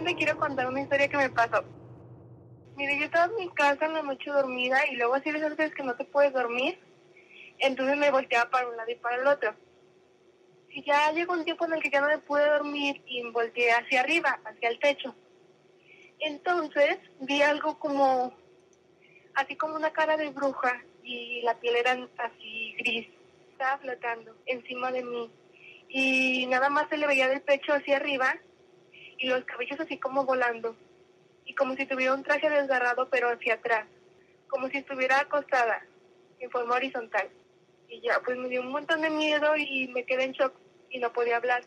hoy te quiero contar una historia que me pasó. Mire, yo estaba en mi casa en la noche dormida y luego así de esas veces que no te puedes dormir, entonces me volteaba para un lado y para el otro. Y ya llegó un tiempo en el que ya no me pude dormir y me volteé hacia arriba, hacia el techo. Entonces vi algo como, así como una cara de bruja y la piel era así gris. Estaba flotando encima de mí y nada más se le veía del pecho hacia arriba y los cabellos así como volando. Y como si tuviera un traje desgarrado pero hacia atrás, como si estuviera acostada en forma horizontal. Y ya pues me dio un montón de miedo y me quedé en shock y no podía hablar,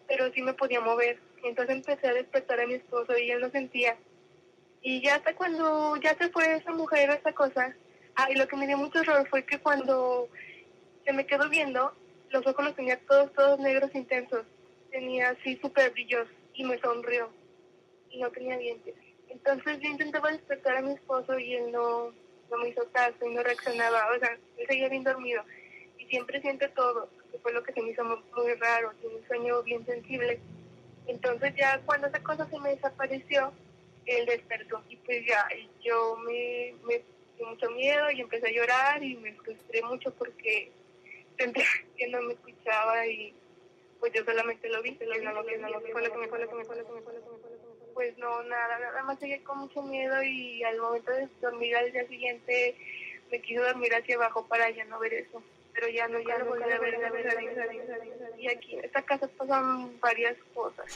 pero sí me podía mover. Entonces empecé a despertar a mi esposo y él no sentía. Y ya hasta cuando ya se fue esa mujer, esa cosa, y lo que me dio mucho horror fue que cuando se me quedó viendo, los ojos los tenía todos negros intensos, tenía así súper brillos y me sonrió y no tenía dientes. Entonces yo intentaba despertar a mi esposo y él no me hizo caso y no reaccionaba, o sea, él seguía bien dormido y siempre siente todo, que fue lo que se me hizo muy raro, tiene un sueño bien sensible. Entonces ya cuando esa cosa se me desapareció, él despertó y pues ya yo me dio mucho miedo y empecé a llorar y me frustré mucho porque sentía que no me escuchaba y pues yo solamente lo vi, fue lo que me pues no, nada más seguí con mucho miedo y al momento de dormir al día siguiente me quiso dormir hacia abajo para ya no ver eso, pero ya no lo volví a ver. Y aquí en esta casa pasan varias cosas.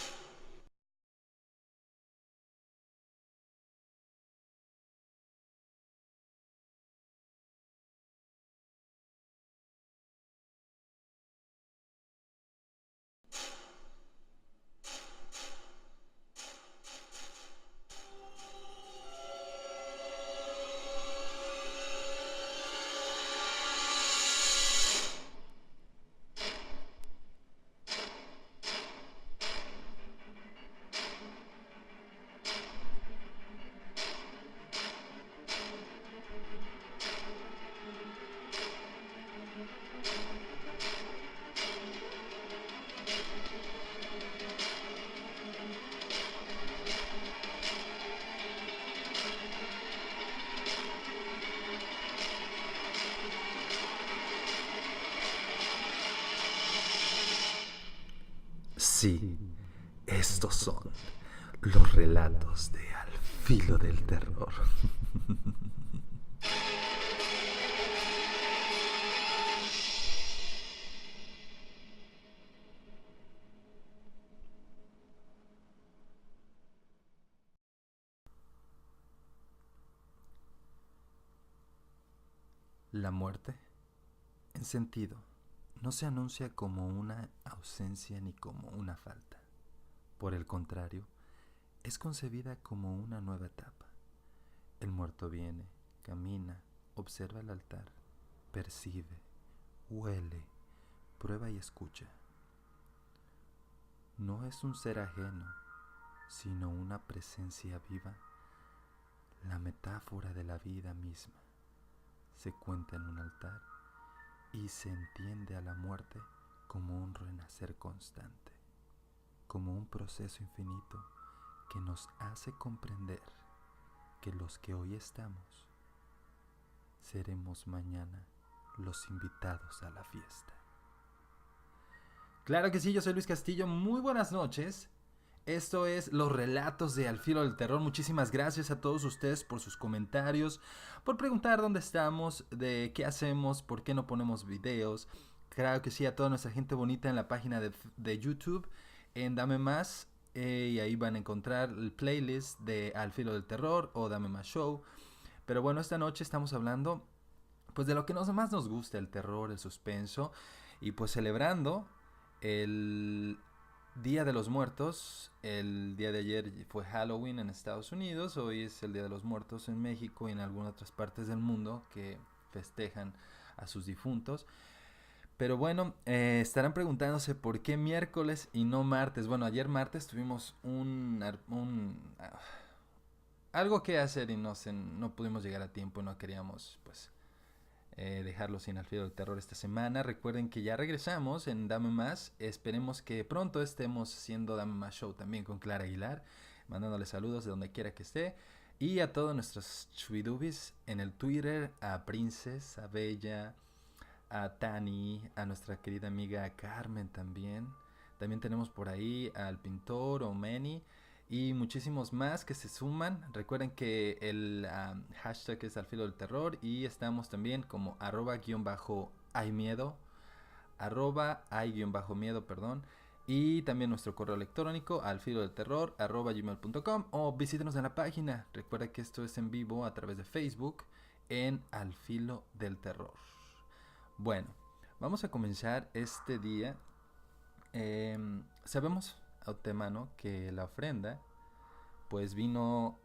Sí, estos son los relatos de Al Filo del Terror. La muerte, en sentido, no se anuncia como una ausencia ni como una falta. Por el contrario, es concebida como una nueva etapa. El muerto viene, camina, observa el altar, percibe, huele, prueba y escucha. No es un ser ajeno, sino una presencia viva, la metáfora de la vida misma. Se cuenta en un altar y se entiende a la muerte como un renacer constante, como un proceso infinito que nos hace comprender que los que hoy estamos seremos mañana los invitados a la fiesta. Claro que sí, yo soy Luis Castillo, muy buenas noches. Esto es Los Relatos de Al Filo del Terror. Muchísimas gracias a todos ustedes por sus comentarios, por preguntar dónde estamos, de qué hacemos, por qué no ponemos videos. Claro que sí, a toda nuestra gente bonita en la página de YouTube, en Dame Más, y ahí van a encontrar el playlist de Al Filo del Terror o Dame Más Show. Pero bueno, esta noche estamos hablando pues de lo que más nos gusta, el terror, el suspenso, y pues celebrando el Día de los Muertos. El día de ayer fue Halloween en Estados Unidos, hoy es el Día de los Muertos en México y en algunas otras partes del mundo que festejan a sus difuntos. Pero bueno, estarán preguntándose por qué miércoles y no martes. Bueno, ayer martes tuvimos algo que hacer y no pudimos llegar a tiempo y no queríamos pues dejarlo sin Al Filo del Terror esta semana. Recuerden que ya regresamos en Dame Más. Esperemos que pronto estemos haciendo Dame Más Show también con Clara Aguilar. mandándole saludos de donde quiera que esté. Y a todos nuestros chubidubis en el Twitter, a Princess, a Bella, a Tani, a nuestra querida amiga Carmen también. También tenemos por ahí al pintor Omeni y muchísimos más que se suman. Recuerden que el hashtag es al filo del terror y estamos también como @hay miedo, @hay-miedo, perdón. Y también nuestro correo electrónico alfilodelterror @gmail.com o visítenos en la página. Recuerda que esto es en vivo a través de Facebook en Al Filo del Terror. Bueno, vamos a comenzar este día. Sabemos antemano que la ofrenda pues vino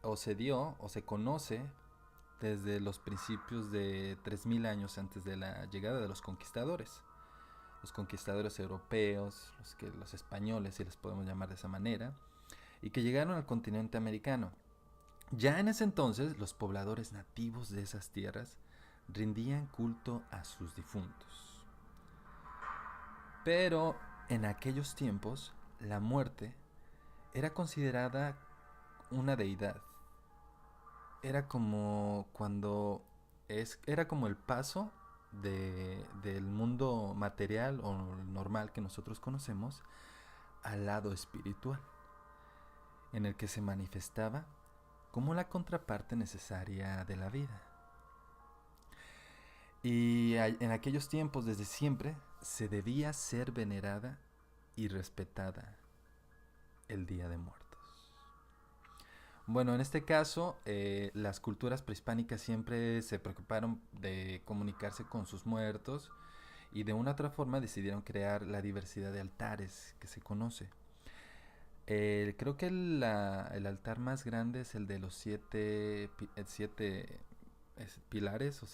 o se dio o se conoce desde los principios de 3000 años antes de la llegada de los conquistadores. Los conquistadores europeos, los españoles, si les podemos llamar de esa manera, y que llegaron al continente americano. Ya en ese entonces, los pobladores nativos de esas tierras rendían culto a sus difuntos. Pero en aquellos tiempos, la muerte era considerada una deidad. Era como era como el paso del mundo material o normal que nosotros conocemos al lado espiritual, en el que se manifestaba como la contraparte necesaria de la vida. Y en aquellos tiempos, desde siempre, se debía ser venerada y respetada el Día de Muertos. Bueno, en este caso, las culturas prehispánicas siempre se preocuparon de comunicarse con sus muertos y de una u otra forma decidieron crear la diversidad de altares que se conoce. Creo que el altar más grande es el de los siete pilares o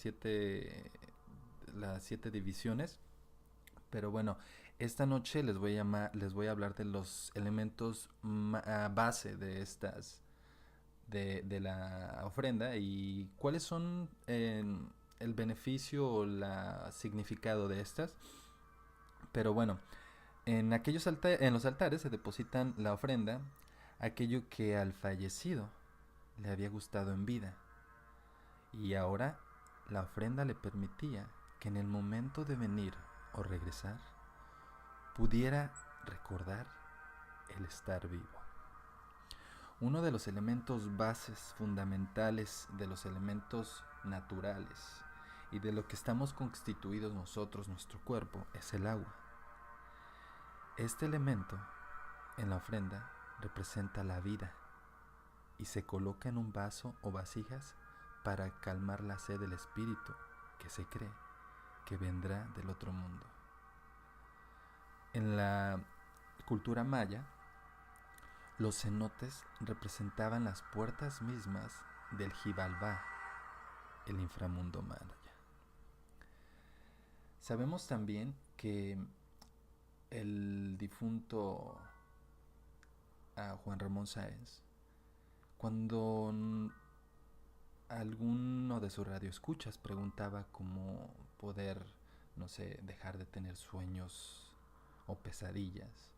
las 7 divisiones. Pero bueno, esta noche les voy a hablar de los elementos base de estas de la ofrenda y cuáles son el beneficio o el significado de estas. Pero bueno, en los altares se depositan la ofrenda, aquello que al fallecido le había gustado en vida. Y ahora la ofrenda le permitía que en el momento de venir o regresar pudiera recordar el estar vivo. Uno de los elementos bases fundamentales de los elementos naturales y de lo que estamos constituidos nosotros, nuestro cuerpo, es el agua. Este elemento en la ofrenda representa la vida y se coloca en un vaso o vasijas para calmar la sed del espíritu que se cree que vendrá del otro mundo. En la cultura maya, los cenotes representaban las puertas mismas del Xibalbá, el inframundo maya. Sabemos también que el difunto Juan Ramón Sáenz, cuando alguno de sus radioescuchas preguntaba cómo poder, no sé, dejar de tener sueños o pesadillas,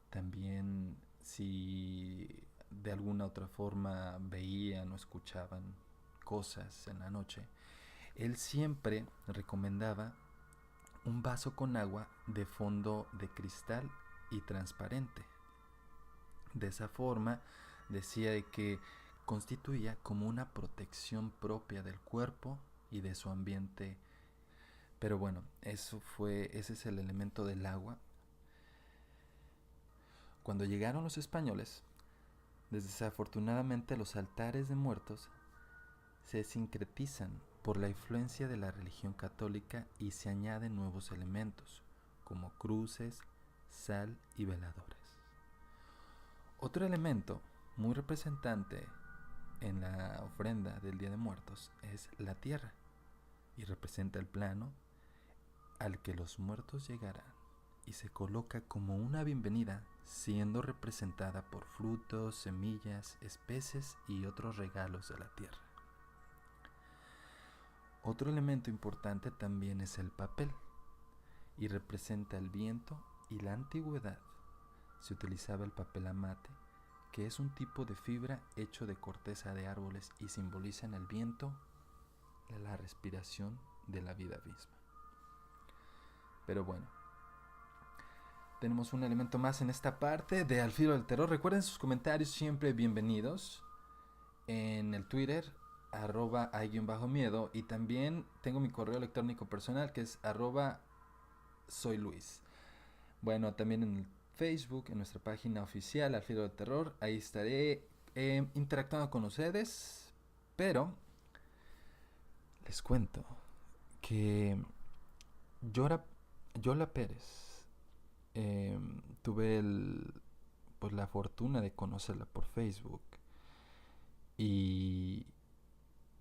también si de alguna otra forma veían o escuchaban cosas en la noche, él siempre recomendaba un vaso con agua de fondo de cristal y transparente. De esa forma decía que constituía como una protección propia del cuerpo y de su ambiente. Pero bueno, ese es el elemento del agua. Cuando llegaron los españoles, desafortunadamente los altares de muertos se sincretizan por la influencia de la religión católica y se añaden nuevos elementos, como cruces, sal y veladores. Otro elemento muy representante en la ofrenda del Día de Muertos es la tierra, y representa el plano al que los muertos llegarán, y se coloca como una bienvenida, siendo representada por frutos, semillas, especies y otros regalos de la tierra. Otro elemento importante también es el papel, y representa el viento y la antigüedad. Se utilizaba el papel amate, que es un tipo de fibra hecho de corteza de árboles y simboliza en el viento la respiración de la vida misma. Pero bueno, tenemos un elemento más en esta parte de Al Filo del Terror. Recuerden sus comentarios, siempre bienvenidos. En el Twitter, @hay_miedo. Y también tengo mi correo electrónico personal, que es @soyluis. Bueno, también en el Facebook, en nuestra página oficial, Al Filo del Terror. Ahí estaré interactuando con ustedes. Pero les cuento que Yola Pérez, tuve la fortuna de conocerla por Facebook. Y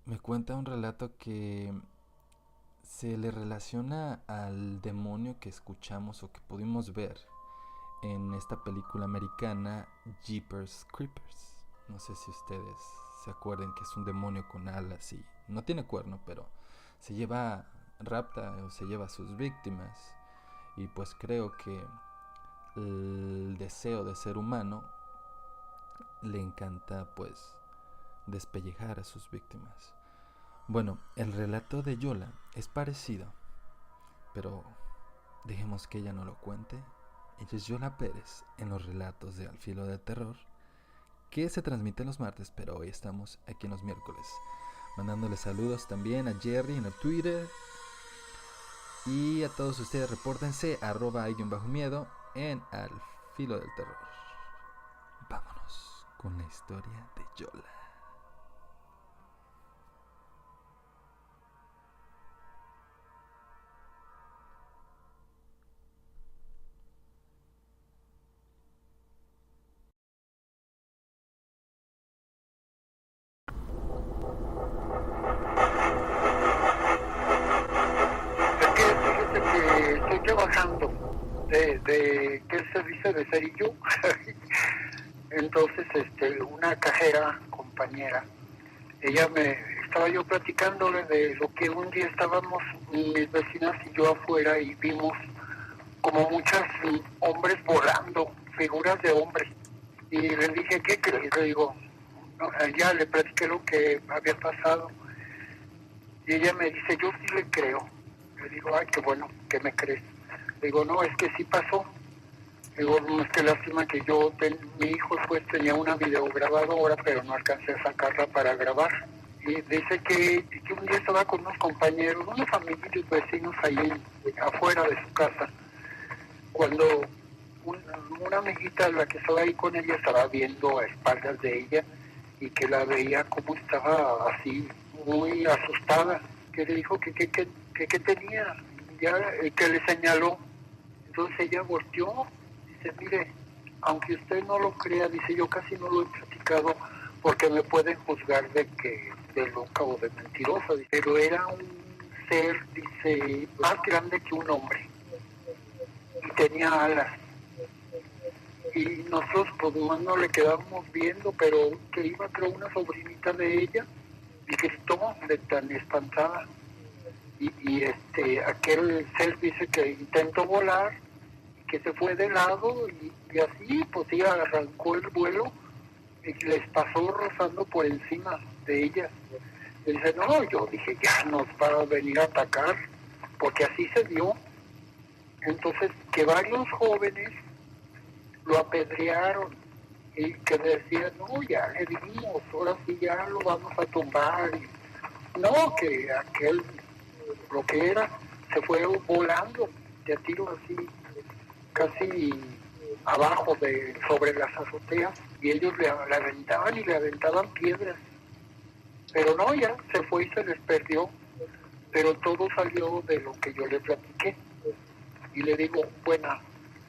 me cuenta un relato que se le relaciona al demonio que escuchamos o que pudimos ver en esta película americana Jeepers Creepers. No sé si ustedes se acuerdan que es un demonio con alas y no tiene cuerno, pero rapta o se lleva a sus víctimas. Y pues creo que el deseo de ser humano le encanta pues despellejar a sus víctimas. Bueno, el relato de Yola es parecido, pero dejemos que ella no lo cuente. Ella es Yola Pérez en los relatos de Al Filo del Terror, que se transmiten los martes, pero hoy estamos aquí en los miércoles. Mandándole saludos también a Jerry en el Twitter. Y a todos ustedes, repórtense @hay_miedo en Al Filo del Terror. Vámonos con la historia de Yola. Es que fíjese que estoy trabajando de ¿qué se dice? De cerillo. Entonces, una cajera, compañera, estaba yo platicándole de lo que un día estábamos mis vecinas y yo afuera y vimos como muchos hombres volando, figuras de hombres. Y le dije, ¿qué crees? Le digo, no, ya le platiqué lo que había pasado. Y ella me dice, yo sí le creo. Le digo, ay, qué bueno, ¿qué me crees? Le digo, no, es que sí pasó. Le digo, no, es que lástima que mi hijo pues tenía una videograbadora, pero no alcancé a sacarla para grabar. Y dice que un día estaba con unos compañeros, unos amiguitos vecinos ahí afuera de su casa, cuando una amiguita, la que estaba ahí con ella, estaba viendo a espaldas de ella y que la veía como estaba así, muy asustada, que le dijo que tenía, ya que le señaló. Entonces ella volteó, dice, mire, aunque usted no lo crea, dice, yo casi no lo he platicado porque me pueden juzgar de loca o de mentirosa, dice, pero era un ser, dice, más grande que un hombre y tenía alas. Y nosotros pues no le quedábamos viendo, pero que iba, creo, una sobrinita de ella y gritó de tan espantada. Y aquel ser dice que intentó volar, que se fue de lado y así pues ella arrancó el vuelo y les pasó rozando por encima de ella. Y dice, no, yo dije, ya nos va a venir a atacar, porque así se dio. Entonces, que varios jóvenes lo apedrearon y que decían, no, ya le dimos, ahora sí ya lo vamos a tumbar. Y, no, que aquel, lo que era, se fue volando de tiro así, casi abajo, sobre las azoteas, y ellos le aventaban y le aventaban piedras. Pero no, ya se fue y se les perdió, pero todo salió de lo que yo le platiqué. Y le digo, bueno,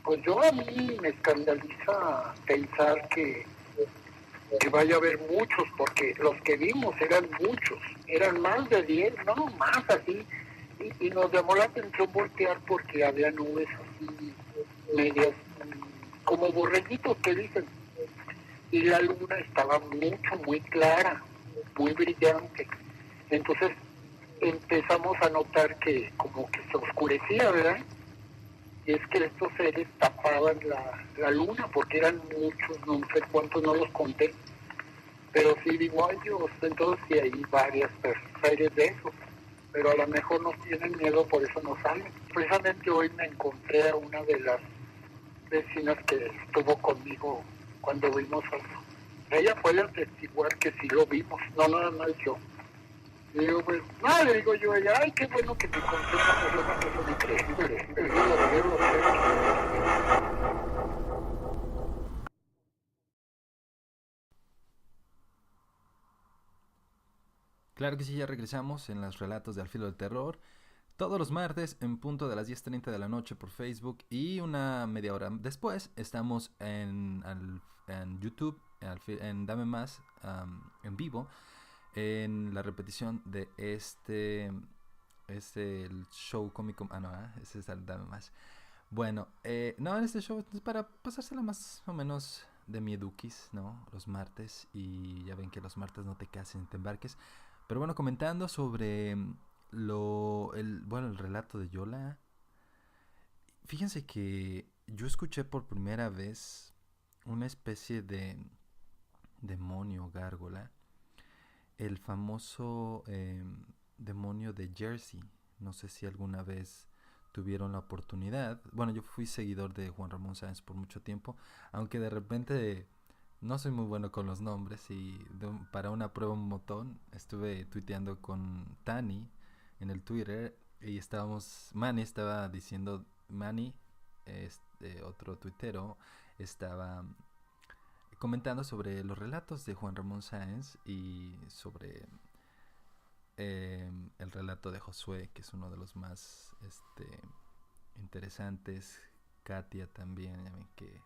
pues yo a mí me escandaliza pensar que vaya a haber muchos, porque los que vimos eran muchos, eran más de 10, no, más así. Y nos llamó la atención voltear porque había nubes así, medias, como borreguitos que dicen. Y la luna estaba muy clara, muy brillante. Entonces empezamos a notar que como que se oscurecía, ¿verdad? y es que estos seres tapaban la luna, porque eran muchos, no sé cuántos, no los conté, pero sí digo, ay Dios, entonces sí hay varias seres de eso, pero a lo mejor nos tienen miedo, por eso no salen. Precisamente hoy me encontré a una de las vecinas que estuvo conmigo cuando vimos algo. Ella puede atestiguar que sí lo vimos, no nada más yo. Y digo, pues, no, le digo yo a ella, ay, qué bueno que te encontré una persona increíble. Es lo verdadero, Claro que sí, ya regresamos en los relatos de Al Filo del Terror. Todos los martes en punto de las 10:30 de la noche por Facebook y una media hora después estamos en YouTube, en Dame Más, en vivo, en la repetición de el show cómico. Ah, no, ese es el Dame Más. Bueno, no, en este show es para pasársela más o menos de mi eduquis, ¿no? Los martes, y ya ven que los martes no te cases, te embarques. Pero bueno, comentando sobre el relato de Yola. Fíjense que yo escuché por primera vez una especie de demonio gárgola, el famoso demonio de Jersey. No sé si alguna vez tuvieron la oportunidad. Bueno, yo fui seguidor de Juan Ramón Sáenz por mucho tiempo, aunque de repente no soy muy bueno con los nombres y para una prueba un botón estuve tuiteando con Tani en el Twitter y Manny estaba diciendo, Manny, otro tuitero, estaba comentando sobre los relatos de Juan Ramón Sáenz y sobre el relato de Josué, que es uno de los más interesantes. Katia también, ya ven que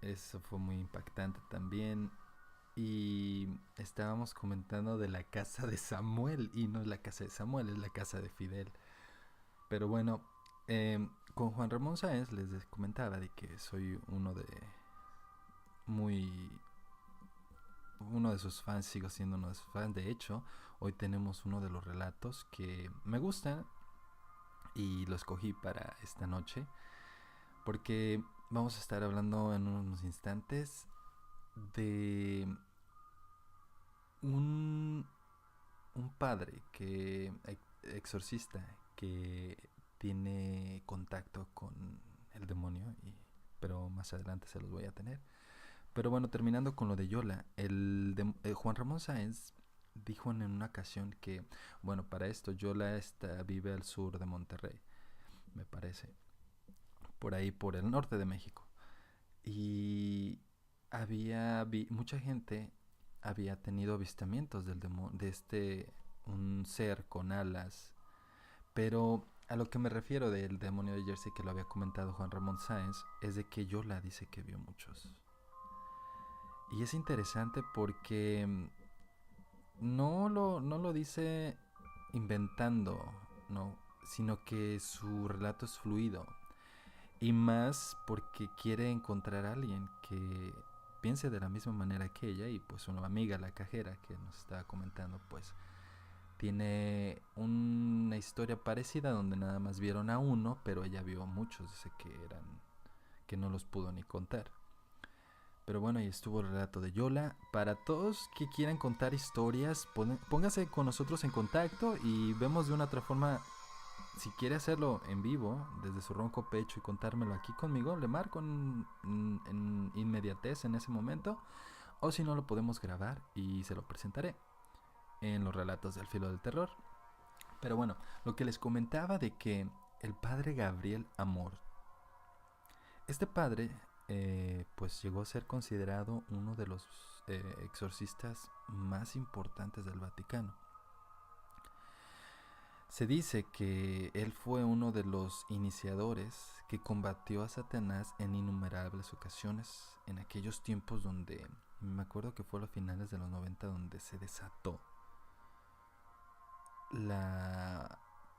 eso fue muy impactante también. Y estábamos comentando de la casa de Samuel, y no es la casa de Samuel, es la casa de Fidel. Pero bueno, con Juan Ramón Sáenz les comentaba de que soy uno de sus fans, sigo siendo uno de sus fans. De hecho, hoy tenemos uno de los relatos que me gustan y lo escogí para esta noche porque vamos a estar hablando en unos instantes de un, un padre exorcista que tiene contacto con el demonio, pero más adelante se los voy a tener. Pero bueno, terminando con lo de Yola, Juan Ramón Sáenz dijo en una ocasión que, bueno, para esto Yola vive al sur de Monterrey, me parece, por ahí, por el norte de México. Y mucha gente había tenido avistamientos un ser con alas, pero a lo que me refiero del demonio de Jersey, que lo había comentado Juan Ramón Sáenz, es de que Yola dice que vio muchos. Y es interesante porque no lo dice inventando, no, sino que su relato es fluido. Y más porque quiere encontrar a alguien que piense de la misma manera que ella. Y pues una amiga, la cajera, que nos estaba comentando, pues tiene una historia parecida donde nada más vieron a uno, pero ella vio muchos, dice que no los pudo ni contar. Pero bueno, ahí estuvo el relato de Yola. Para todos que quieran contar historias, póngase con nosotros en contacto y vemos de una otra forma. Si quiere hacerlo en vivo, desde su ronco pecho, y contármelo aquí conmigo, le marco en inmediatez en ese momento. O si no, lo podemos grabar y se lo presentaré en los relatos del Filo del Terror. Pero bueno, lo que les comentaba de que el padre Gabriel Amor, este padre pues llegó a ser considerado uno de los exorcistas más importantes del Vaticano. Se dice que él fue uno de los iniciadores que combatió a Satanás en innumerables ocasiones en aquellos tiempos donde, me acuerdo que fue a los finales de los 90, donde se desató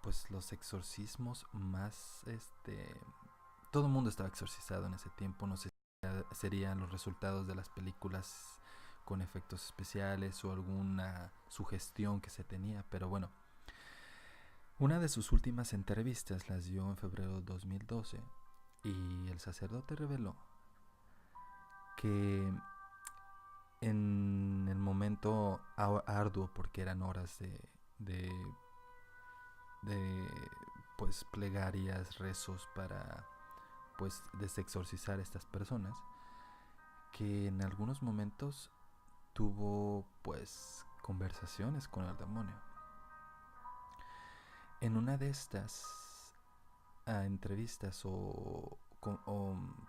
pues los exorcismos más todo el mundo estaba exorcizado en ese tiempo. No sé si serían los resultados de las películas con efectos especiales o alguna sugestión que se tenía, pero bueno, Una de sus últimas entrevistas las dio en febrero de 2012 y el sacerdote reveló que en el momento arduo, porque eran horas de pues plegarias, rezos para pues desexorcizar a estas personas, que en algunos momentos tuvo pues conversaciones con el demonio. En una de estas entrevistas o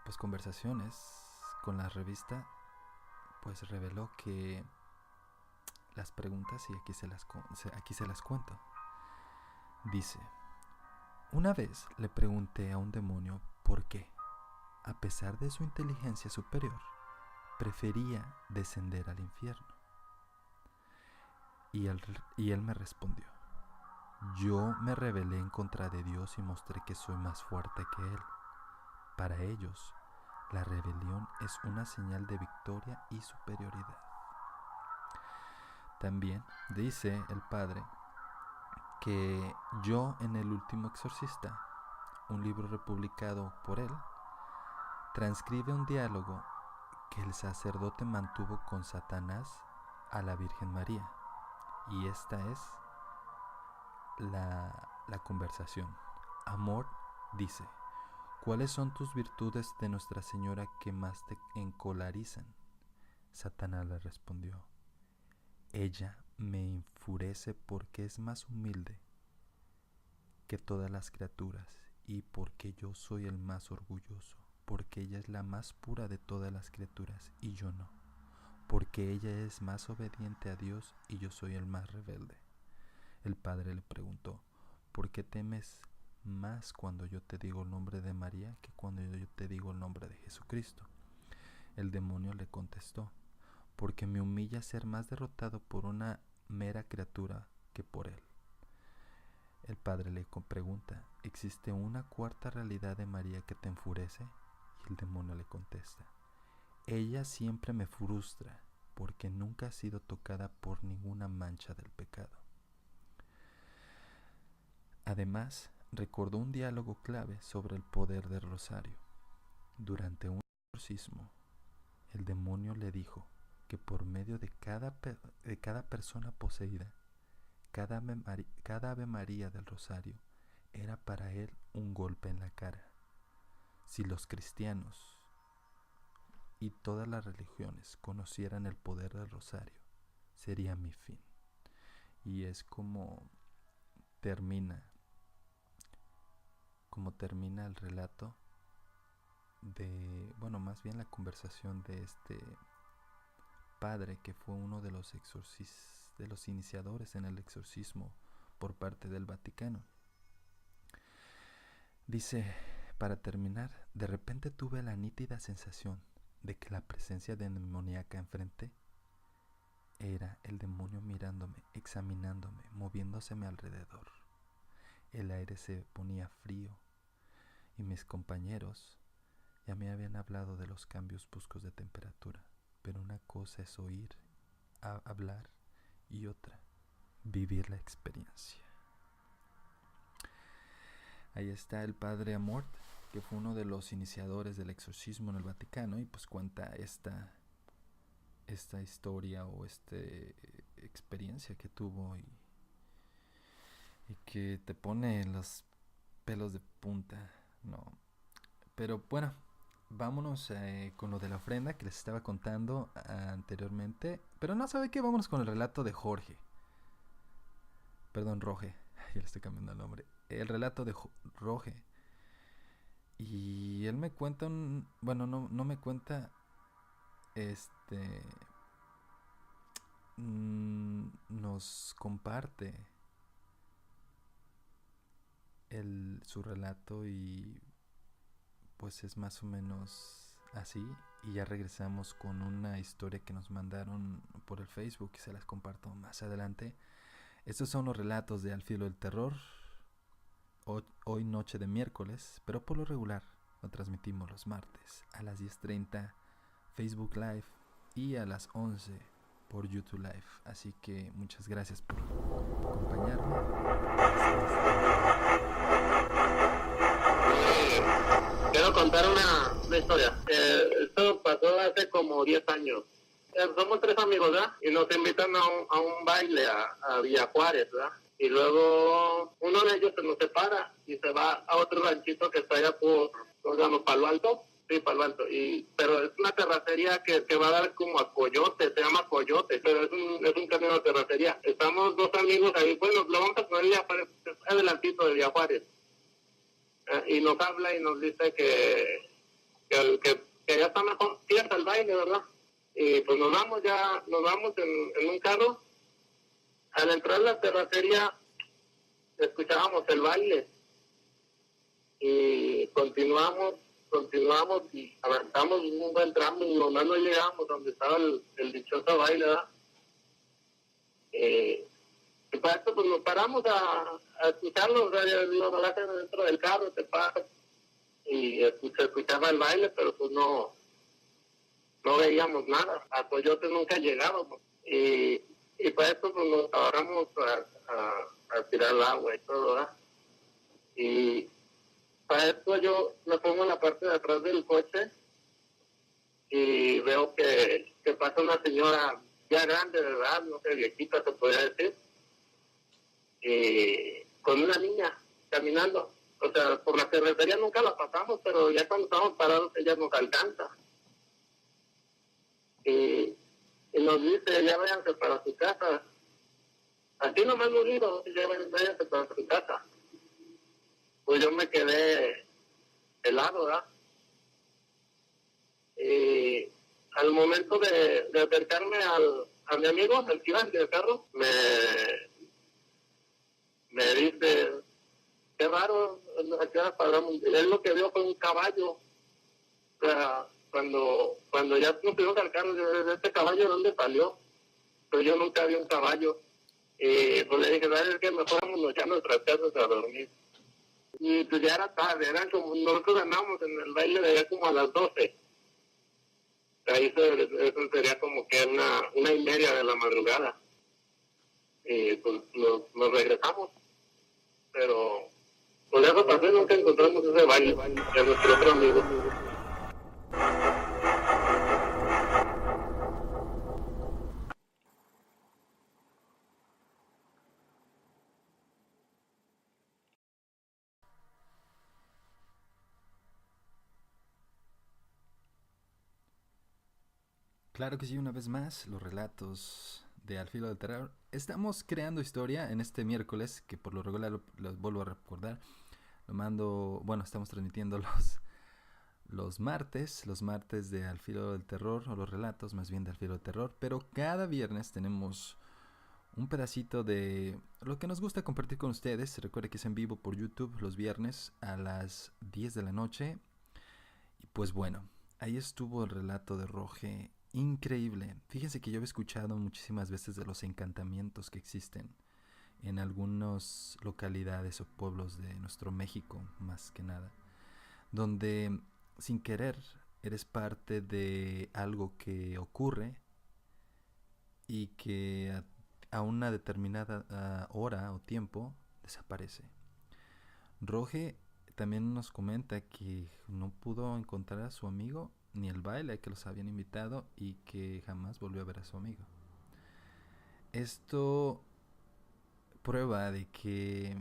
pues conversaciones con la revista, pues reveló que las preguntas, y aquí se las cuento. Dice: una vez le pregunté a un demonio por qué, a pesar de su inteligencia superior, prefería descender al infierno. Y él me respondió: yo me rebelé en contra de Dios y mostré que soy más fuerte que Él. Para ellos, la rebelión es una señal de victoria y superioridad. También dice el padre que Yo en el último exorcista, un libro republicado por él, transcribe un diálogo que el sacerdote mantuvo con Satanás a la Virgen María. Y esta es la conversación. Amor dice: ¿cuáles son tus virtudes de Nuestra Señora que más te encolarizan? Satanás le respondió: ella me enfurece porque es más humilde que todas las criaturas y porque yo soy el más orgulloso, porque ella es la más pura de todas las criaturas y yo no, porque ella es más obediente a Dios y yo soy el más rebelde. El padre le preguntó: ¿por qué temes más cuando yo te digo el nombre de María que cuando yo te digo el nombre de Jesucristo? El demonio le contestó: porque me humilla ser más derrotado por una mera criatura que por él. El padre le pregunta: ¿existe una cuarta realidad de María que te enfurece? Y el demonio le contesta: ella siempre me frustra porque nunca ha sido tocada por ninguna mancha del pecado. Además, recordó un diálogo clave sobre el poder del rosario. Durante un exorcismo, el demonio le dijo que por medio de cada persona poseída, cada Ave María del rosario era para él un golpe en la cara. Si los cristianos y todas las religiones conocieran el poder del rosario, sería mi fin. Y es como termina el relato más bien la conversación de este padre que fue uno de los iniciadores en el exorcismo por parte del Vaticano. Dice, para terminar: de repente tuve la nítida sensación de que la presencia demoníaca enfrente era el demonio mirándome, examinándome, moviéndoseme alrededor. El aire se ponía frío y mis compañeros ya me habían hablado de los cambios bruscos de temperatura, pero una cosa es oír hablar y otra, vivir la experiencia. Ahí está el padre Amort, que fue uno de los iniciadores del exorcismo en el Vaticano, y pues cuenta esta historia o experiencia que tuvo y que te pone los pelos de punta, ¿no? Pero bueno, vámonos con lo de la ofrenda que les estaba contando anteriormente. Pero no, ¿sabe qué? Vámonos con el relato de Roge. Ya le estoy cambiando el nombre. El relato de Roge. Y él me cuenta no me cuenta nos comparte su relato y pues es más o menos así. Y ya regresamos con una historia que nos mandaron por el Facebook y se las comparto más adelante. Estos son los relatos de Al Filo del Terror. Hoy noche de miércoles, pero por lo regular lo transmitimos los martes a las 10:30 Facebook Live y a las 11 por YouTube Live. Así que muchas gracias por acompañarme. contar una historia. Esto pasó hace como 10 años. Somos 3 amigos, ¿verdad? Y nos invitan a un baile a Villa Juárez, ¿verdad? Y luego uno de ellos se nos separa y se va a otro ranchito que está allá por, digamos, Palo Alto. Sí, Palo Alto. Pero es una terracería que va a dar como a Coyote, se llama Coyote, pero es un camino de terracería. Estamos 2 amigos ahí, bueno, lo vamos a poner Villa Juárez, adelantito de Villa Juárez. Y nos habla y nos dice que ya está mejor, cierta el baile, ¿verdad? Y pues nos vamos en un carro. Al entrar a la terracería escuchábamos el baile y continuamos y avanzamos un buen tramo y nomás no llegamos donde estaba el dichoso baile, ¿verdad? Y para esto pues nos paramos a escucharlo, dentro del carro te paras y se escuchaba el baile, pero pues no veíamos nada. A Coyote nunca llegábamos. Y para esto pues nos agarramos a tirar el agua y todo, ¿verdad? Y para esto yo me pongo en la parte de atrás del coche y veo que pasa una señora ya grande de edad, no sé, viejita se podría decir, con una niña caminando. O sea, por la carretería nunca la pasamos, pero ya cuando estamos parados ella nos alcanza. Y nos dice, ya váyanse para su casa. Así nomás nos dijo, ya váyanse para su casa. Pues yo me quedé helado, ¿verdad? Y al momento de acercarme a mi amigo, el que iba en el carro, me dice, qué raro, aquí paramos. Él lo que vio fue un caballo. O sea, cuando ya nos fuimos al carro, de este caballo, ¿de dónde salió? Pero yo nunca vi un caballo. Y pues le dije, ¿sabes qué? Mejor vámonos ya a nuestras casas a dormir. Y pues ya era tarde, nosotros ganamos en el baile de allá como a las 12. Ahí eso sería como que una y media de la madrugada. Y pues nos regresamos. Pero por eso pasé, nunca encontramos ese baile de nuestro otro amigo. Claro que sí, una vez más, los relatos de Al Filo del Terror. Estamos creando historia en este miércoles, que por lo regular los vuelvo a recordar. Lo mando, bueno, estamos transmitiendo los martes de Al Filo del Terror, o los relatos más bien de Al Filo del Terror. Pero cada viernes tenemos un pedacito de lo que nos gusta compartir con ustedes. Recuerde que es en vivo por YouTube los viernes a las 10 de la noche. Y pues bueno, ahí estuvo el relato de Roge. Increíble. Fíjense que yo he escuchado muchísimas veces de los encantamientos que existen en algunas localidades o pueblos de nuestro México, más que nada, donde sin querer eres parte de algo que ocurre y que a una determinada hora o tiempo desaparece. Roge también nos comenta que no pudo encontrar a su amigo ni el baile que los habían invitado y que jamás volvió a ver a su amigo. Esto prueba de que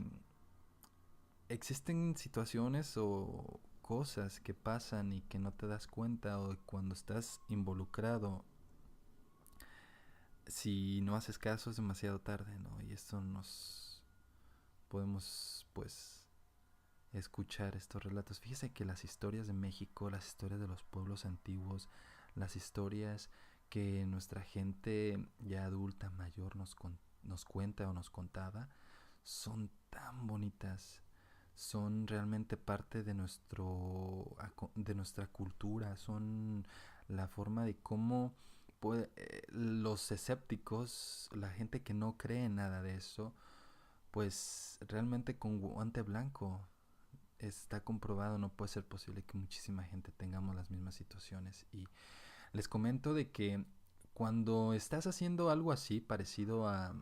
existen situaciones o cosas que pasan y que no te das cuenta, o cuando estás involucrado, si no haces caso es demasiado tarde, ¿no? Y esto nos podemos pues escuchar estos relatos. Fíjese que las historias de México, las historias de los pueblos antiguos, las historias que nuestra gente ya adulta, mayor nos cuenta o nos contaba, son tan bonitas, son realmente parte de nuestra cultura, son la forma de cómo los escépticos, la gente que no cree en nada de eso, pues realmente con guante blanco está comprobado, no puede ser posible que muchísima gente tengamos las mismas situaciones. Y les comento de que cuando estás haciendo algo así, parecido a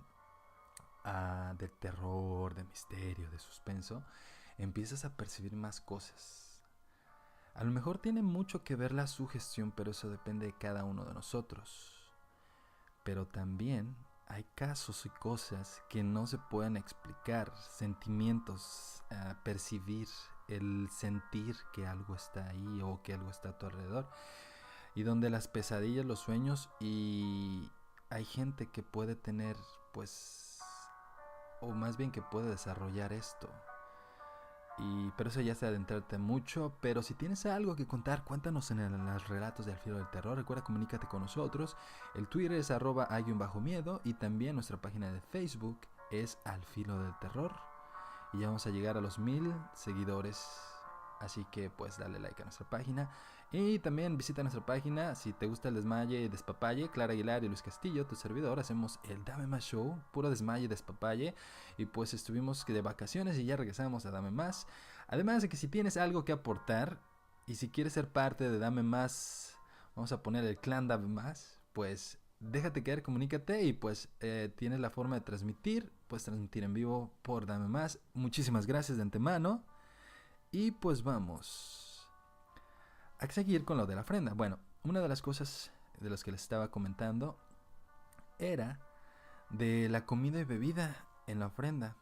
de terror, de misterio, de suspenso, empiezas a percibir más cosas. A lo mejor tiene mucho que ver la sugestión, pero eso depende de cada uno de nosotros. Pero también hay casos y cosas que no se pueden explicar, sentimientos, percibir, el sentir que algo está ahí o que algo está a tu alrededor. Y donde las pesadillas, los sueños, y hay gente que puede tener, pues, o más bien que puede desarrollar esto. Pero eso ya es adentrarte mucho. Pero si tienes algo que contar, cuéntanos en los relatos de Al Filo del Terror. Recuerda, comunícate con nosotros. El Twitter es @hay_miedo. Y también nuestra página de Facebook es Al Filo del Terror. Y ya vamos a llegar a los 1000 seguidores. Así que pues dale like a nuestra página. Y también visita nuestra página si te gusta el desmaye y despapalle. Clara Aguilar y Luis Castillo, tu servidor, hacemos el Dame Más Show, puro desmaye y despapalle. Y pues estuvimos de vacaciones y ya regresamos a Dame Más. Además de que si tienes algo que aportar y si quieres ser parte de Dame Más, vamos a poner el clan Dame Más, pues déjate caer, comunícate y pues tienes la forma de transmitir. Puedes transmitir en vivo por Dame Más. Muchísimas gracias de antemano. Y pues vamos a seguir con lo de la ofrenda. Bueno, una de las cosas de las que les estaba comentando era de la comida y bebida en la ofrenda.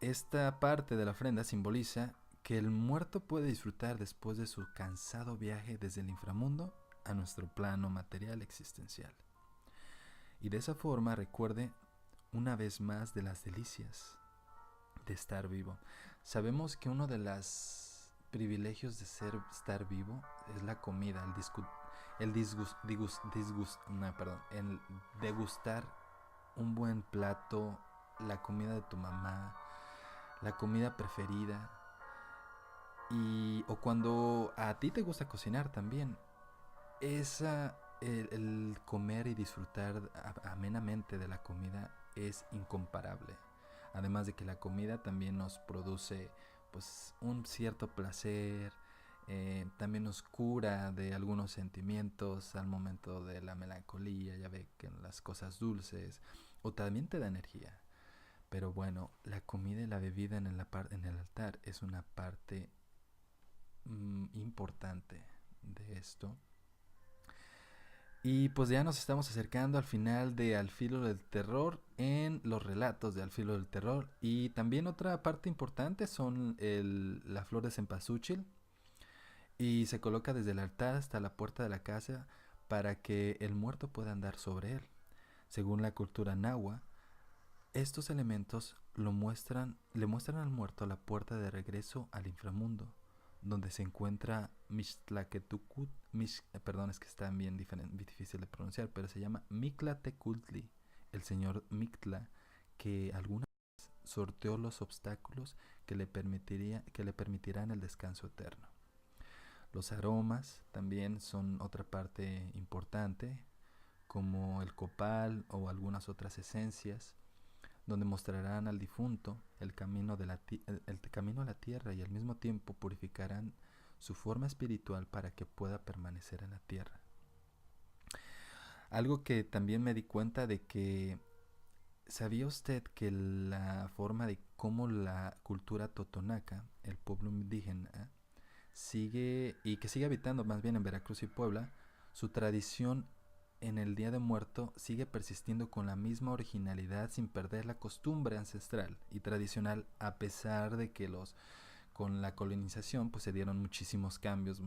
Esta parte de la ofrenda simboliza que el muerto puede disfrutar después de su cansado viaje desde el inframundo a nuestro plano material existencial. Y de esa forma recuerde una vez más de las delicias de estar vivo. Sabemos que uno de los privilegios de estar vivo es la comida, el degustar un buen plato, la comida de tu mamá, la comida preferida, o cuando a ti te gusta cocinar también. El comer y disfrutar amenamente de la comida es incomparable. Además de que la comida también nos produce pues un cierto placer, también nos cura de algunos sentimientos al momento de la melancolía, ya ve que las cosas dulces, o también te da energía. Pero bueno, la comida y la bebida en el altar es una parte importante de esto. Y pues ya nos estamos acercando al final de Al Filo del Terror en los relatos de Al Filo del Terror. Y también otra parte importante son la flor de cempasúchil. Y se coloca desde el altar hasta la puerta de la casa para que el muerto pueda andar sobre él. Según la cultura nahua, estos elementos le muestran al muerto la puerta de regreso al inframundo, donde se encuentra Mixtlaquetucut, perdón, es que está bien difícil de pronunciar, pero se llama Mictlatecultli, el señor Mictla, que alguna vez sorteó los obstáculos que le permitirán el descanso eterno. Los aromas también son otra parte importante, como el copal o algunas otras esencias, donde mostrarán al difunto el camino a la tierra y al mismo tiempo purificarán su forma espiritual para que pueda permanecer en la tierra. Algo que también me di cuenta de que, ¿sabía usted que la forma de cómo la cultura totonaca, el pueblo indígena, sigue habitando más bien en Veracruz y Puebla, su tradición en el Día de Muerto sigue persistiendo con la misma originalidad sin perder la costumbre ancestral y tradicional, a pesar de que con la colonización pues se dieron muchísimos cambios,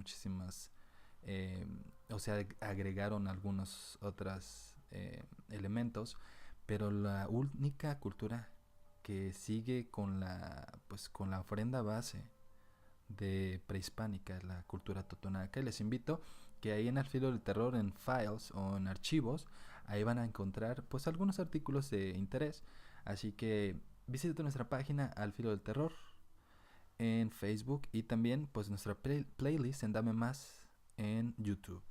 agregaron algunos otros elementos, pero la única cultura que sigue con la ofrenda base de prehispánica es la cultura totonaca. Y les invito que ahí en Al Filo del Terror, en files o en archivos, ahí van a encontrar pues algunos artículos de interés. Así que visita nuestra página Al Filo del Terror en Facebook y también pues nuestra playlist en Dame Más en YouTube.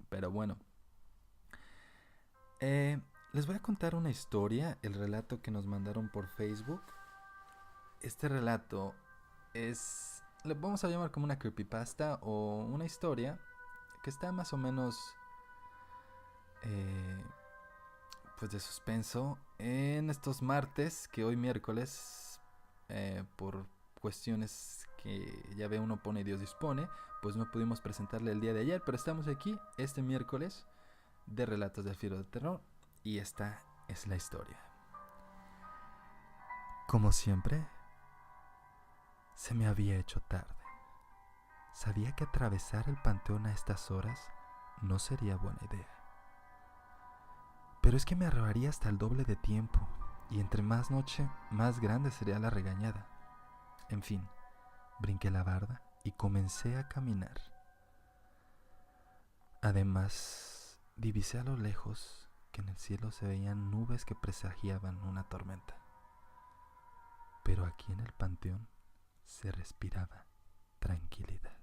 Pero bueno, les voy a contar una historia, el relato que nos mandaron por Facebook. Este relato le vamos a llamar como una creepypasta o una historia que está más o menos pues de suspenso en estos martes, que hoy miércoles por cuestiones que ya ve uno pone Dios dispone, pues no pudimos presentarle el día de ayer, pero estamos aquí este miércoles de Relatos del Filo del Terror y esta es la historia. Como siempre, se me había hecho tarde. Sabía que atravesar el panteón a estas horas no sería buena idea. Pero es que me ahorraría hasta el doble de tiempo y entre más noche, más grande sería la regañada. En fin, brinqué la barda y comencé a caminar. Además, divisé a lo lejos que en el cielo se veían nubes que presagiaban una tormenta. Pero aquí en el panteón se respiraba tranquilidad.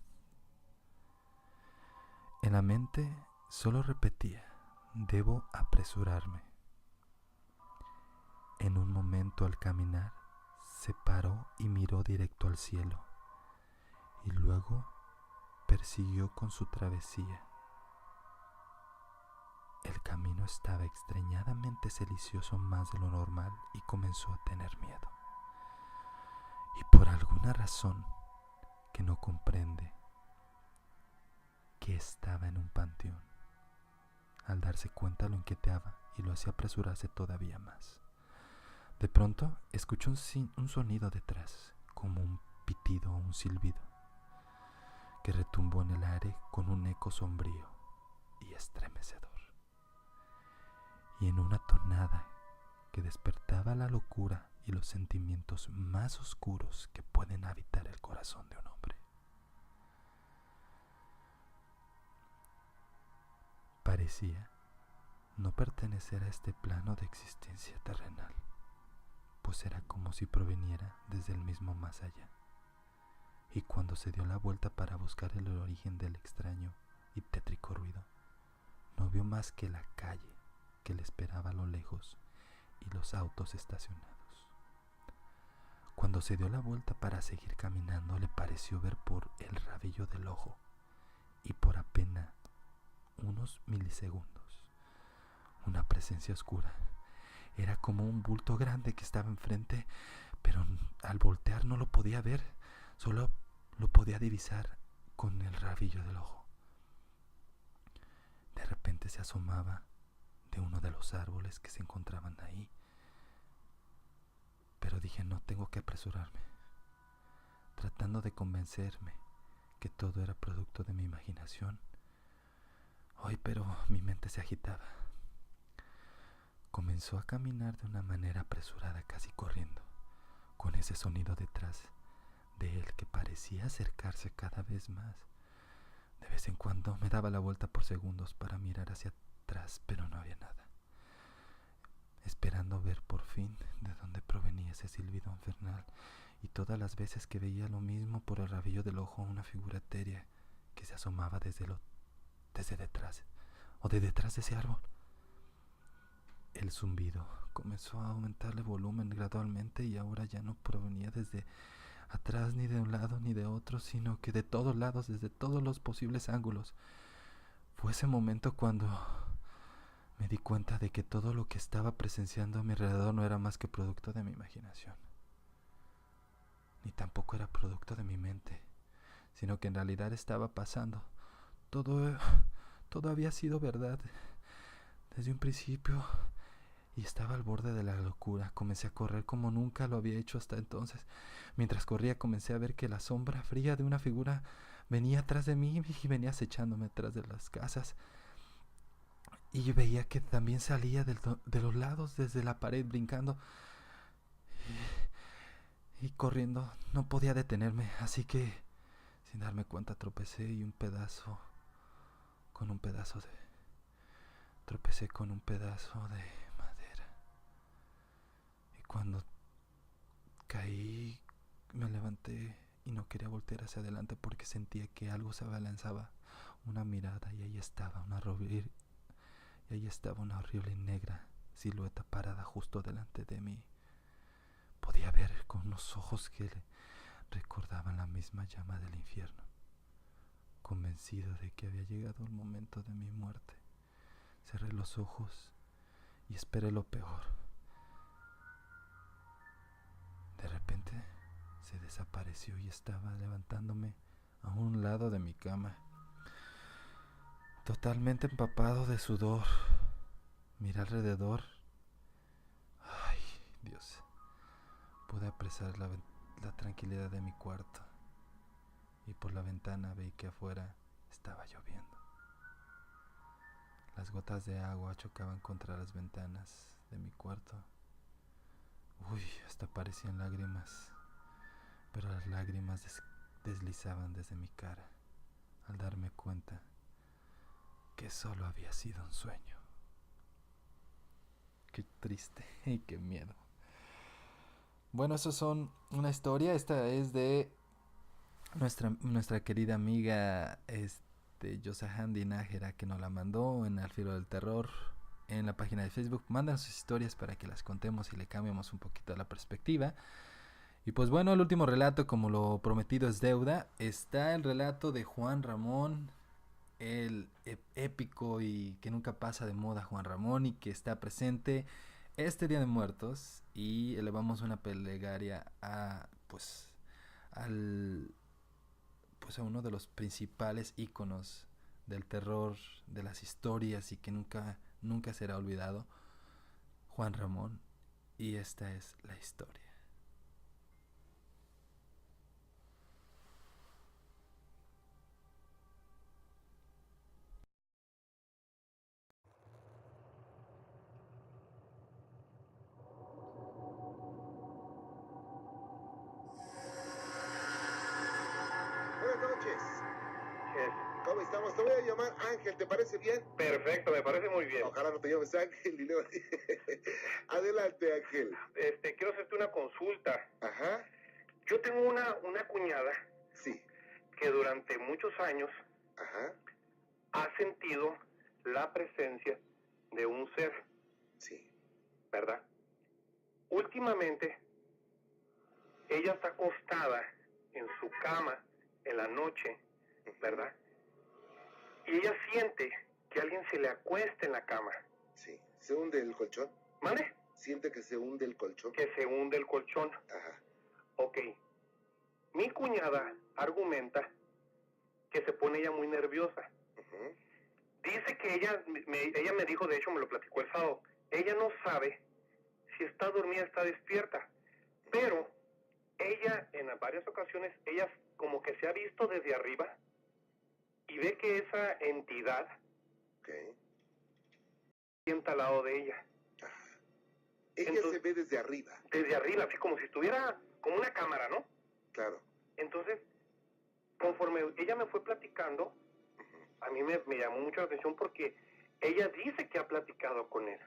En la mente solo repetía, debo apresurarme. En un momento al caminar, se paró y miró directo al cielo, y luego persiguió con su travesía. El camino estaba extrañadamente silencioso más de lo normal y comenzó a tener miedo. Y por alguna razón que no comprende, que estaba en un panteón. Al darse cuenta lo inquietaba y lo hacía apresurarse todavía más. De pronto escuchó un sonido detrás, como un pitido o un silbido, que retumbó en el aire con un eco sombrío y estremecedor. Y en una tonada que despertaba la locura y los sentimientos más oscuros que pueden habitar el corazón de un hombre. Parecía no pertenecer a este plano de existencia terrenal, pues era como si proveniera desde el mismo más allá. Y cuando se dio la vuelta para buscar el origen del extraño y tétrico ruido, no vio más que la calle que le esperaba a lo lejos y los autos estacionados. Cuando se dio la vuelta para seguir caminando, le pareció ver por el rabillo del ojo y por apenas unos milisegundos una presencia oscura. Era como un bulto grande que estaba enfrente, pero al voltear no lo podía ver, solo lo podía divisar con el rabillo del ojo. De repente se asomaba de uno de los árboles que se encontraban ahí, pero dije, no, tengo que apresurarme, tratando de convencerme que todo era producto de mi imaginación. Ay, pero mi mente se agitaba. Comenzó a caminar de una manera apresurada, casi corriendo, con ese sonido detrás de él que parecía acercarse cada vez más. De vez en cuando me daba la vuelta por segundos para mirar hacia atrás, pero no había nada. Esperando ver por fin de dónde provenía ese silbido infernal, y todas las veces que veía lo mismo por el rabillo del ojo, una figura etérea que se asomaba desde detrás o de detrás de ese árbol. El zumbido comenzó a aumentarle volumen gradualmente y ahora ya no provenía desde atrás ni de un lado ni de otro, sino que de todos lados, desde todos los posibles ángulos. Fue ese momento cuando me di cuenta de que todo lo que estaba presenciando a mi alrededor no era más que producto de mi imaginación, ni tampoco era producto de mi mente, sino que en realidad estaba pasando. Todo había sido verdad desde un principio y estaba al borde de la locura. Comencé a correr como nunca lo había hecho hasta entonces. Mientras corría comencé a ver que la sombra fría de una figura venía atrás de mí y venía acechándome atrás de las casas. Y yo veía que también salía de los lados, desde la pared, brincando y corriendo. No podía detenerme, así que sin darme cuenta tropecé con un pedazo de madera. Y cuando caí, me levanté y no quería voltear hacia adelante porque sentía que algo se abalanzaba, una mirada, y ahí estaba una horrible y negra silueta parada justo delante de mí. Podía ver con unos ojos que recordaban la misma llama del infierno. Convencido de que había llegado el momento de mi muerte, cerré los ojos y esperé lo peor. De repente se desapareció apareció y estaba levantándome a un lado de mi cama, totalmente empapado de sudor. Miré alrededor. Ay, Dios. Pude apreciar la tranquilidad de mi cuarto. Y por la ventana vi que afuera estaba lloviendo. Las gotas de agua chocaban contra las ventanas de mi cuarto. Uy, hasta parecían lágrimas. Pero las lágrimas deslizaban desde mi cara al darme cuenta que solo había sido un sueño. Qué triste y qué miedo. Bueno, eso son una historia. Esta es de nuestra querida amiga Yosahandy Nájera, que nos la mandó en Al Filo del Terror en la página de Facebook. Mandan sus historias para que las contemos y le cambiemos un poquito la perspectiva. Y pues bueno, el último relato, como lo prometido es deuda, está el relato de Juan Ramón, el épico y que nunca pasa de moda Juan Ramón, y que está presente este Día de Muertos, y elevamos una plegaria a a uno de los principales íconos del terror, de las historias, y que nunca será olvidado, Juan Ramón. Y esta es la historia. Buenas noches. Yes. ¿Cómo estamos? Te voy a llamar Ángel, ¿te parece bien? Perfecto, me parece muy bien. Ojalá no te llames Ángel y luego... Adelante, Ángel. Quiero hacerte una consulta. Ajá, Yo tengo una cuñada sí. que durante muchos años Ajá, ha sentido la presencia de un ser, sí. ¿verdad? Últimamente, ella está acostada en su cama en la noche, ¿verdad? Y ella siente que alguien se le acuesta en la cama. Sí. ¿Se hunde el colchón? ¿Vale? ¿Siente que se hunde el colchón? Que se hunde el colchón. Ajá. Ok. Mi cuñada argumenta que se pone ella muy nerviosa. Ujú. Dice que ella me dijo, de hecho me lo platicó el sábado, ella no sabe si está dormida o está despierta, pero ella en varias ocasiones, ella como que se ha visto desde arriba y ve que esa entidad Ok. sienta al lado de ella. Ajá. Ella Entonces, se ve desde arriba. desde arriba, así como si estuviera como una cámara, ¿no? Claro. Entonces, conforme ella me fue platicando, Ujú. a mí me llamó mucho la atención porque ella dice que ha platicado con él.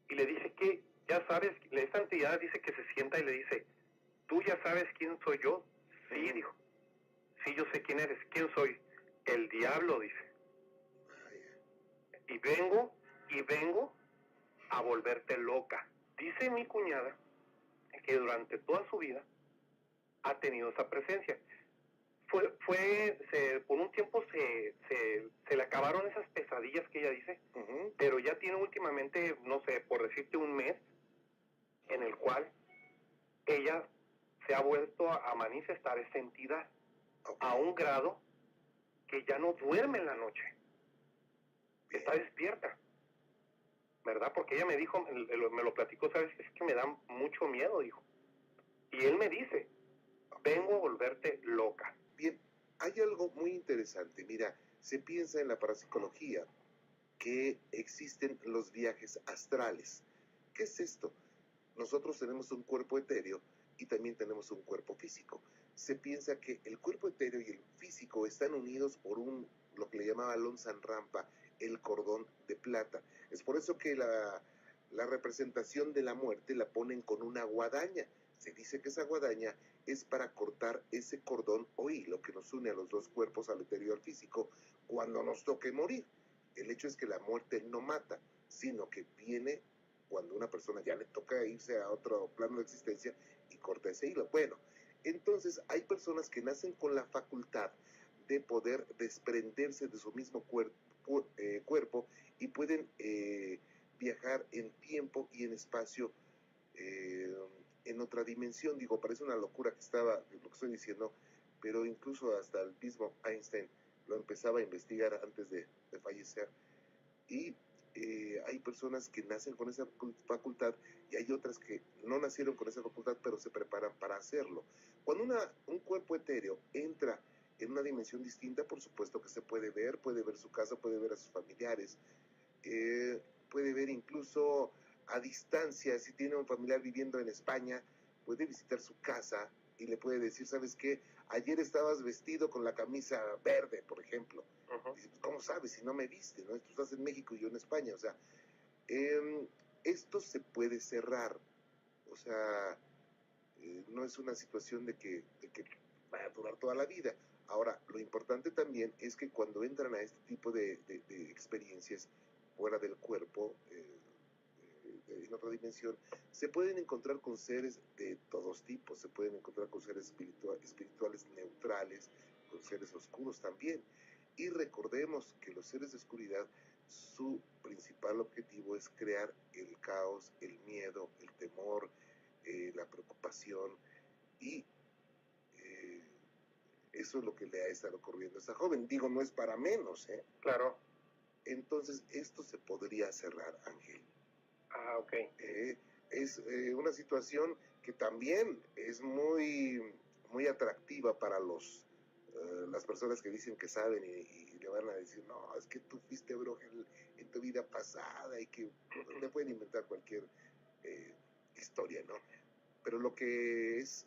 Y le dice que, ya sabes, esta entidad dice que se sienta y le dice, ¿tú ya sabes quién soy yo? Sí, dijo. Sí, yo sé quién eres. ¿Quién soy? El diablo, dice. Vaya. Y vengo a volverte loca. Dice mi cuñada que durante toda su vida ha tenido esa presencia. Por un tiempo se le acabaron esas pesadillas que ella dice, Ujú. pero ya tiene últimamente, no sé, por decirte un mes, en el cual ella se ha vuelto a manifestar esa entidad Ok. a un grado que ya no duerme en la noche, Bien. está despierta, ¿verdad? Porque ella me dijo, me lo platicó, ¿sabes? Es que me da mucho miedo, dijo. Y él me dice, vengo a volverte loca. Bien, hay algo muy interesante. Mira, se piensa en la parapsicología que existen los viajes astrales. ¿Qué es esto? Nosotros tenemos un cuerpo etéreo y también tenemos un cuerpo físico. Se piensa que el cuerpo etéreo y el físico están unidos por lo que le llamaba Alonso Rampa, el cordón de plata. Es por eso que la representación de la muerte la ponen con una guadaña. Se dice que esa guadaña es para cortar ese cordón o hilo que nos une a los dos cuerpos, al etéreo y al físico, cuando nos toque morir. El hecho es que la muerte no mata, sino que viene cuando una persona ya le toca irse a otro plano de existencia y corta ese hilo. Bueno, entonces hay personas que nacen con la facultad de poder desprenderse de su mismo cuerpo y pueden viajar en tiempo y en espacio en otra dimensión. Digo, parece una locura lo que estoy diciendo, pero incluso hasta el mismo Einstein lo empezaba a investigar antes de fallecer. Y hay personas que nacen con esa facultad y hay otras que no nacieron con esa facultad, pero se preparan para hacerlo. Cuando un cuerpo etéreo entra en una dimensión distinta, por supuesto que se puede ver su casa, puede ver a sus familiares, puede ver incluso a distancia, si tiene un familiar viviendo en España, puede visitar su casa y le puede decir, ¿sabes qué? Ayer estabas vestido con la camisa verde, por ejemplo. Uh-huh. Dice, pues, ¿cómo sabes si no me viste? ¿No? Tú estás en México y yo en España. O sea, esto se puede cerrar. O sea, no es una situación de que va a durar toda la vida. Ahora, lo importante también es que cuando entran a este tipo de experiencias fuera del cuerpo, en otra dimensión, se pueden encontrar con seres de todos tipos, se pueden encontrar con seres espirituales neutrales, con seres oscuros también. Y recordemos que los seres de oscuridad, su principal objetivo es crear el caos, el miedo, el temor, la preocupación, y eso es lo que le ha estado ocurriendo a esta joven. Digo, no es para menos, ¿eh? Claro. Entonces, esto se podría cerrar, Ángel. Ah, ok. Es una situación que también es muy, muy atractiva para las personas que dicen que saben y le van a decir, no, es que tú fuiste bruja en tu vida pasada, y que le pueden inventar cualquier historia, ¿no? Pero lo que es,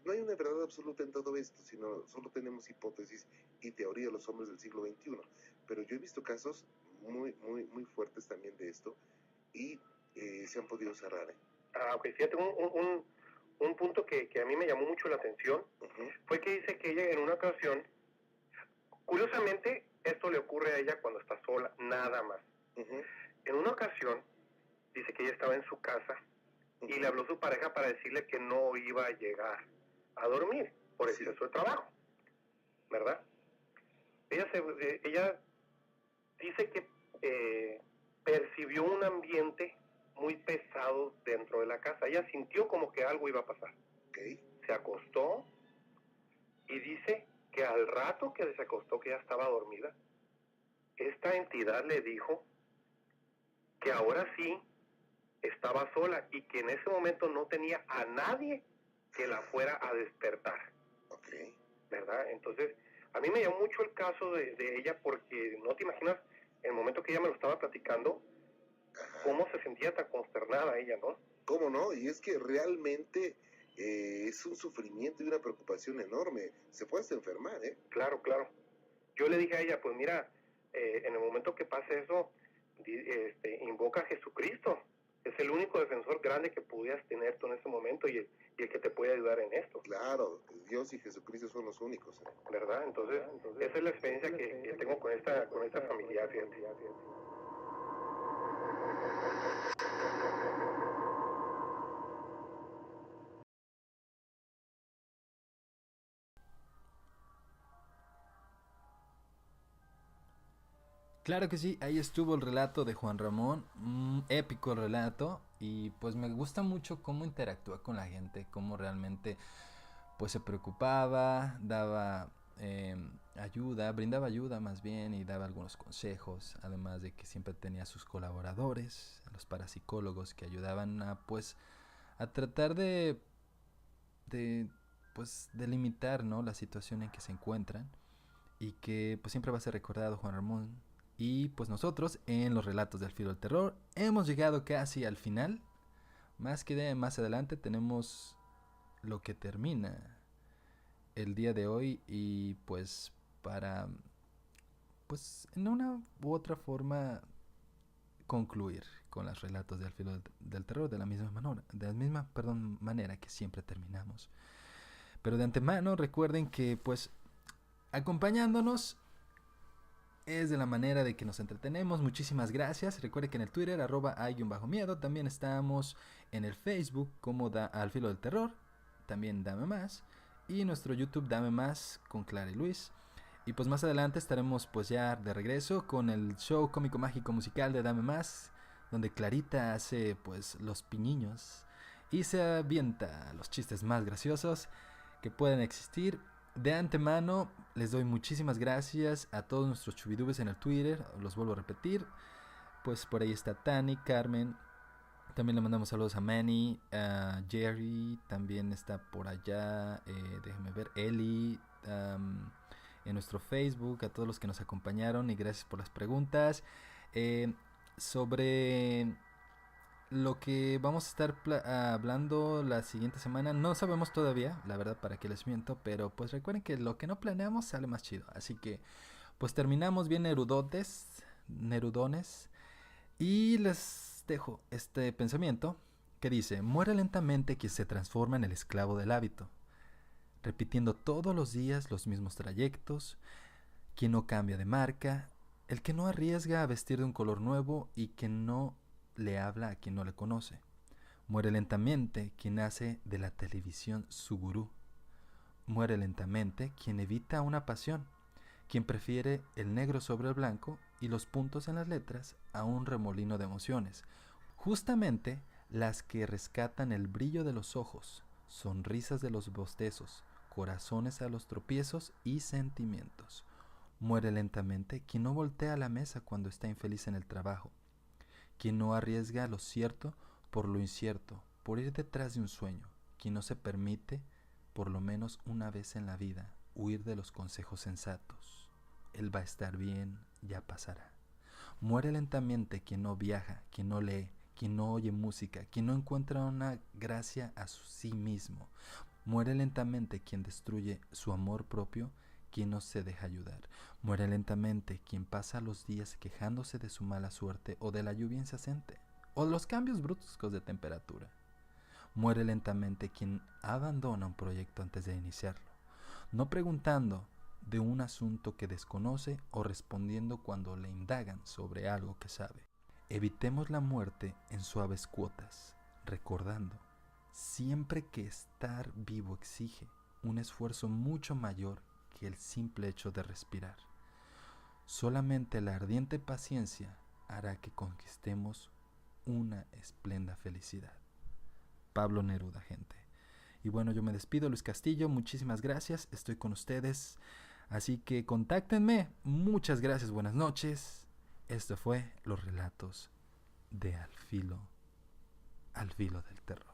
no hay una verdad absoluta en todo esto, sino solo tenemos hipótesis y teoría de los hombres del siglo XXI. Pero yo he visto casos muy, muy, muy fuertes también de esto, y se han podido cerrar. Ah, ok. Fíjate, un punto que a mí me llamó mucho la atención, uh-huh, fue que dice que ella en una ocasión, curiosamente, esto le ocurre a ella cuando está sola, nada más. Uh-huh. En una ocasión, dice que ella estaba en su casa, uh-huh, y le habló su pareja para decirle que no iba a llegar a dormir por exceso de trabajo, ¿verdad? Ella dice que percibió un ambiente muy pesado dentro de la casa. Ella sintió como que algo iba a pasar. Okay. Se acostó y dice que al rato que se acostó, que ya estaba dormida, esta entidad le dijo que ahora sí estaba sola y que en ese momento no tenía a nadie que la fuera a despertar. Okay. ¿Verdad? Entonces, a mí me llamó mucho el caso de ella, porque no te imaginas el momento que ella me lo estaba platicando, cómo se sentía tan consternada ella, ¿no? ¿Cómo no? Y es que realmente es un sufrimiento y una preocupación enorme. Se puede hasta enfermar, ¿eh? Claro, claro. Yo le dije a ella, pues mira, en el momento que pase eso, invoca a Jesucristo. Es el único defensor grande que pudieras tener tú en ese momento, y el que te puede ayudar en esto. Claro, Dios y Jesucristo son los únicos, ¿eh? ¿Verdad? Entonces, esa es la experiencia que tengo con esta familiar, fíjate. Claro que sí, ahí estuvo el relato de Juan Ramón, épico relato, y pues me gusta mucho cómo interactúa con la gente, cómo realmente pues se preocupaba, daba ayuda, brindaba ayuda más bien, y daba algunos consejos, además de que siempre tenía sus colaboradores, los parapsicólogos, que ayudaban a pues a tratar de limitar, ¿no?, la situación en que se encuentran, y que pues siempre va a ser recordado Juan Ramón. Y pues nosotros en los relatos del filo del terror hemos llegado casi al final. Más adelante tenemos lo que termina el día de hoy, y pues para pues en una u otra forma concluir con los relatos del filo del terror de la misma manera que siempre terminamos. Pero de antemano recuerden que pues acompañándonos es de la manera de que nos entretenemos. Muchísimas gracias. Recuerden que en el Twitter @hay_miedo, también estamos en el Facebook como Al Filo del Terror, también Dame Más, y nuestro YouTube Dame Más con Clara y Luis. Y pues más adelante estaremos pues ya de regreso con el show cómico mágico musical de Dame Más, donde Clarita hace pues los piñiños y se avienta los chistes más graciosos que pueden existir. De antemano les doy muchísimas gracias a todos nuestros chubidubes en el Twitter. Los vuelvo a repetir. Pues por ahí está Tani, Carmen. También le mandamos saludos a Manny, a Jerry. También está por allá, déjenme ver, Eli. En nuestro Facebook, a todos los que nos acompañaron y gracias por las preguntas. Sobre lo que vamos a estar hablando la siguiente semana, no sabemos todavía, la verdad, para qué les miento, pero pues recuerden que lo que no planeamos sale más chido. Así que pues terminamos bien nerudones, y les dejo este pensamiento que dice: muere lentamente quien se transforma en el esclavo del hábito, repitiendo todos los días los mismos trayectos, quien no cambia de marca, el que no arriesga a vestir de un color nuevo y que no le habla a quien no le conoce. Muere lentamente quien hace de la televisión su gurú. Muere lentamente quien evita una pasión, quien prefiere el negro sobre el blanco y los puntos en las letras a un remolino de emociones, justamente las que rescatan el brillo de los ojos, sonrisas de los bostezos, corazones a los tropiezos y sentimientos. Muere lentamente quien no voltea a la mesa cuando está infeliz en el trabajo, quien no arriesga lo cierto por lo incierto, por ir detrás de un sueño, quien no se permite, por lo menos una vez en la vida, huir de los consejos sensatos. Él va a estar bien, ya pasará. Muere lentamente quien no viaja, quien no lee, quien no oye música, quien no encuentra una gracia a sí mismo. Muere lentamente quien destruye su amor propio, quien no se deja ayudar. Muere lentamente quien pasa los días quejándose de su mala suerte o de la lluvia incesante, o de los cambios bruscos de temperatura. Muere lentamente quien abandona un proyecto antes de iniciarlo, no preguntando de un asunto que desconoce o respondiendo cuando le indagan sobre algo que sabe. Evitemos la muerte en suaves cuotas, recordando siempre que estar vivo exige un esfuerzo mucho mayor que el simple hecho de respirar. Solamente la ardiente paciencia hará que conquistemos una esplenda felicidad. Pablo Neruda, gente. Y bueno, yo me despido, Luis Castillo, muchísimas gracias, estoy con ustedes, así que contáctenme. Muchas gracias, buenas noches. Esto fue Los Relatos de Al Filo del Terror.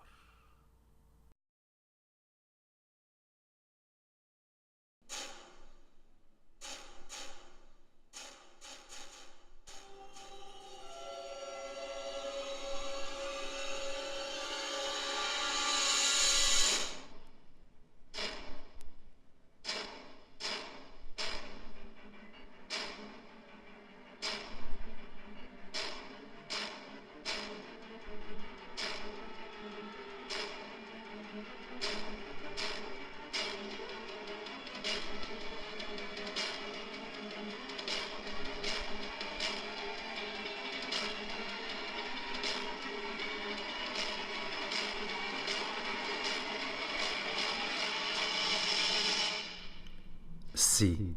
Sí,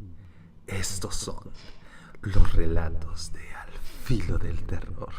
estos son los relatos de Al Filo del Terror.